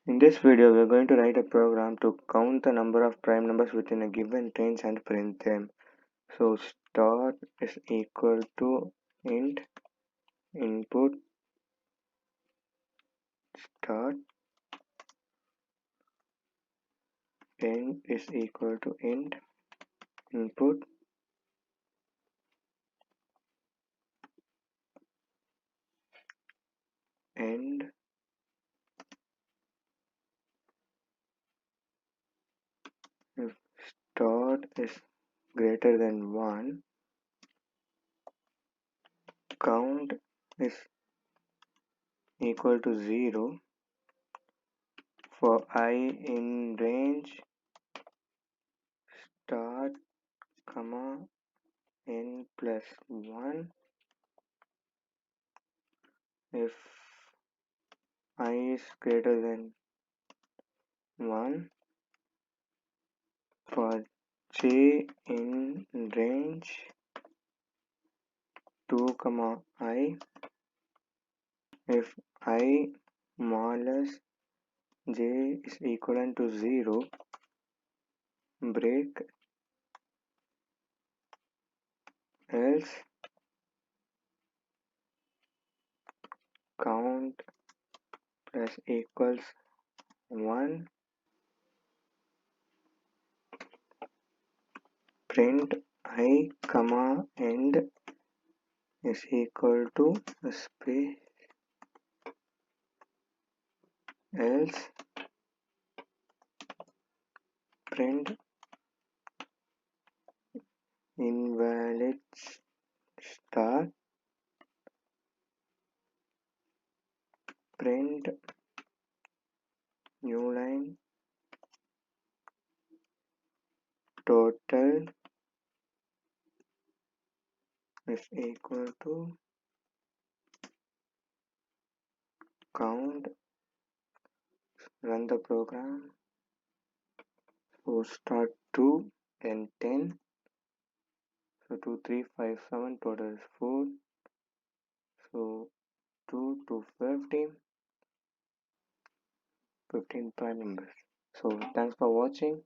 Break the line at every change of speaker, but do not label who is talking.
In this video, we are going to write a program to count the number of prime numbers within a given range and print them. So start is equal to int input start, end is equal to int input end. If start is greater than 1, count is equal to 0 for I in range start comma n plus 1. If I is greater than 1, for j in range 2 comma I, if I modulus j is equivalent to 0, break, else count plus equals 1, print I comma end is equal to space, else print invalid start, print new line total is equal to count. Run the program. So start 2 and 10. So 2, 3, 5, 7, total is 4. So 2 to 15 prime numbers. So thanks for watching.